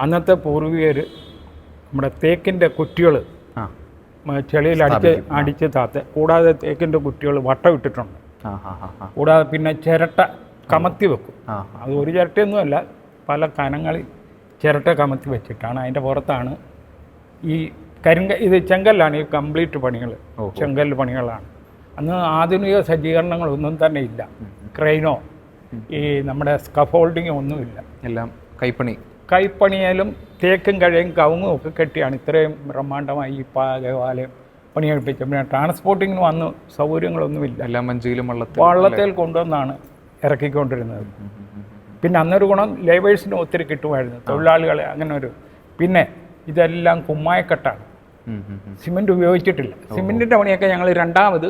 അന്നത്തെ പൂർവികർ നമ്മുടെ തേക്കിൻ്റെ കുറ്റികൾ ചെളിയിൽ അടിച്ച് താത്ത, കൂടാതെ തേക്കിൻ്റെ കുറ്റികൾ വട്ടം ഇട്ടിട്ടുണ്ട്. കൂടാതെ പിന്നെ ചിരട്ട കമത്തി വെക്കും. അത് ഒരു ചിരട്ടയൊന്നുമല്ല, പല കനങ്ങളിൽ ചിരട്ട കമത്തി വെച്ചിട്ടാണ്. അതിൻ്റെ പുറത്താണ് ഈ ഇത് ചെങ്കല്ലാണ്, ഈ കംപ്ലീറ്റ് പണികൾ ചെങ്കല്ല് പണികളാണ്. അന്ന് ആധുനിക സജ്ജീകരണങ്ങളൊന്നും തന്നെ ഇല്ല. ക്രെയിനോ ഈ നമ്മുടെ സ്കഫോൾഡിങ്ങോ ഒന്നുമില്ല. എല്ലാം കൈപ്പണിയാലും തേക്കും കഴയും കവുങ്ങും ഒക്കെ കെട്ടിയാണ് ഇത്രയും ബ്രഹ്മാണ്ഡമായി ഈ ദേവാലയം പണിയെടുപ്പിച്ചത്. പിന്നെ ട്രാൻസ്പോർട്ടിങ്ങിന് വന്ന് സൗകര്യങ്ങളൊന്നുമില്ല. എല്ലാം വഞ്ചിയിലും വള്ളത്തിൽ കൊണ്ടുവന്നാണ് ഇറക്കിക്കൊണ്ടിരുന്നത്. പിന്നെ അന്നൊരു ഗുണം ലേബേഴ്സിന് ഒത്തിരി കിട്ടുമായിരുന്നു, തൊഴിലാളികളെ അങ്ങനെ ഒരു. പിന്നെ ഇതെല്ലാം കുമ്മായക്കെട്ടാണ്, സിമെൻറ്റ് ഉപയോഗിച്ചിട്ടില്ല. സിമെൻറ്റിൻ്റെ പണിയൊക്കെ ഞങ്ങൾ രണ്ടാമത്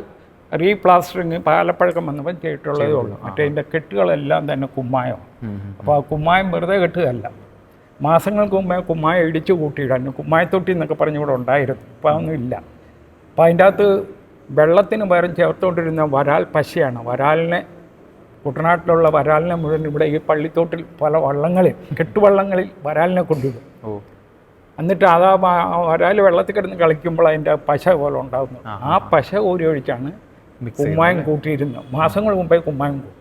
റീപ്ലാസ്റ്ററിങ് പാലപ്പഴക്കം വന്നപ്പോൾ ചെയ്തിട്ടുള്ളതേ ഉള്ളൂ. മറ്റേ ഇതിൻ്റെ കെട്ടുകളെല്ലാം തന്നെ കുമ്മായമാണ്. അപ്പോൾ ആ കുമ്മായം വെറുതെ കെട്ടുകയല്ല, മാസങ്ങൾക്ക് മുമ്പേ കുമ്മായം ഇടിച്ചു കൂട്ടിയിടാൻ കുമ്മായത്തൊട്ടി എന്നൊക്കെ പറഞ്ഞിവിടെ ഉണ്ടായിരുന്നു. ഇപ്പോൾ അതൊന്നും ഇല്ല. അപ്പോൾ അതിൻ്റെ അകത്ത് വെള്ളത്തിന് പകരം ചേർത്തുകൊണ്ടിരുന്ന വരാൽ പശയാണ്. വരാലിനെ, കുട്ടനാട്ടിലുള്ള വരാലിനെ മുഴുവൻ ഇവിടെ ഈ പള്ളിത്തോട്ടിൽ പല വള്ളങ്ങളിൽ, കെട്ടുവള്ളങ്ങളിൽ വരാലിനെ കൊണ്ടുവരും. എന്നിട്ട് അതാ വരാൽ വെള്ളത്തിൽ കിടന്ന് കളിക്കുമ്പോൾ അതിൻ്റെ പശ പോലെ ഉണ്ടാകുന്നു. ആ പശ കോരി ഒഴിച്ചാണ് കുമ്മായം കൂട്ടിയിരുന്നത്. മാസങ്ങൾ മുമ്പേ കുമ്മായം കൂട്ടും.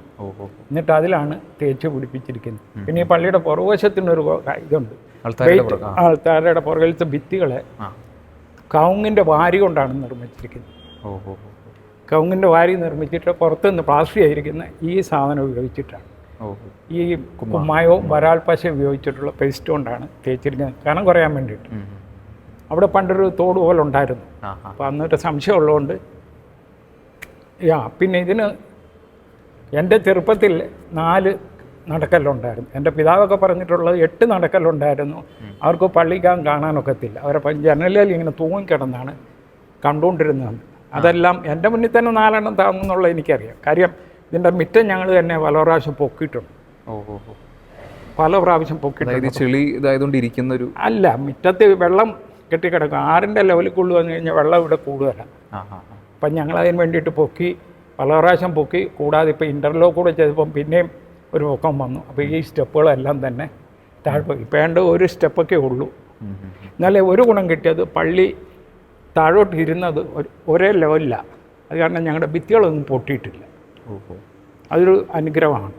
എന്നിട്ട് അതിലാണ് തേച്ച് പിടിപ്പിച്ചിരിക്കുന്നത്. പിന്നെ ഈ പള്ളിയുടെ പുറകുവശത്തിനൊരു ഇതുണ്ട്, ആൾത്താരയുടെ പുറകിലത്തെ ഭിത്തികളെ കവുങ്ങിൻ്റെ വാരി കൊണ്ടാണ് നിർമ്മിച്ചിരിക്കുന്നത്. കവുങ്ങിൻ്റെ വാരി നിർമ്മിച്ചിട്ട് പുറത്തുനിന്ന് പ്ലാസ്റ്റർ ചെയ്തിരിക്കുന്ന ഈ സാധനം ഉപയോഗിച്ചിട്ടാണ്. ഈ കുമ്മായവും വരാൽ പശ ഉപയോഗിച്ചിട്ടുള്ള പേസ്റ്റ് കൊണ്ടാണ് തേച്ചിരിക്കുന്നത്, കനം കുറയാൻ വേണ്ടിയിട്ട്. അവിടെ പണ്ടൊരു തോട് പോലെ ഉണ്ടായിരുന്നു. അപ്പോൾ അന്നൊരു സംശയം ഉള്ളതുകൊണ്ട് പിന്നെ ഇതിന് എൻ്റെ ചെറുപ്പത്തിൽ 4 നടക്കല്ലുണ്ടായിരുന്നു. എൻ്റെ പിതാവൊക്കെ പറഞ്ഞിട്ടുള്ളത് 8 നടക്കല്ലുണ്ടായിരുന്നു. അവർക്ക് പള്ളിക്കാൻ കാണാനൊക്കത്തില്ല. അവരെ ജനലിൽ ഇങ്ങനെ തൂങ്ങിക്കിടന്നാണ് കണ്ടുകൊണ്ടിരുന്നത്. അതെല്ലാം എൻ്റെ മുന്നിൽ തന്നെ 4 താങ്ങുന്നുള്ളത് എനിക്കറിയാം. കാര്യം ഇതിൻ്റെ മിറ്റം ഞങ്ങൾ തന്നെ പല പ്രാവശ്യം പൊക്കിയിട്ടുണ്ട്. പല പ്രാവശ്യം പൊക്കിയിട്ടുണ്ട്. ചെളി ഇതായതുകൊണ്ട് അല്ല, മിറ്റത്ത് വെള്ളം കെട്ടിക്കിടക്കും. 6ൻ്റെ ലെവലിൽ കൊള്ളു വന്നു കഴിഞ്ഞാൽ വെള്ളം ഇവിടെ കൂടുതലാണ്. അപ്പം ഞങ്ങളതിന് വേണ്ടിയിട്ട് പൊക്കി, പല പ്രാവശ്യം പൊക്കി. കൂടാതെ ഇപ്പോൾ ഇൻ്റർലോക്ക് കൂടെ ചെയ്തപ്പം പിന്നെയും ഒരു പൊക്കം വന്നു. അപ്പോൾ ഈ സ്റ്റെപ്പുകളെല്ലാം തന്നെ താഴ്പോയി. ഇപ്പോൾ വേണ്ട ഒരു സ്റ്റെപ്പൊക്കെ ഉള്ളൂ. എന്നാലേ ഒരു ഗുണം കിട്ടിയത്, പള്ളി താഴോട്ട് ഇരുന്നത് ഒരേ ലെവലിലാണ്. അത് കാരണം ഞങ്ങളുടെ ഭിത്തികളൊന്നും പൊട്ടിയിട്ടില്ല. അതൊരു അനുഗ്രഹമാണ്.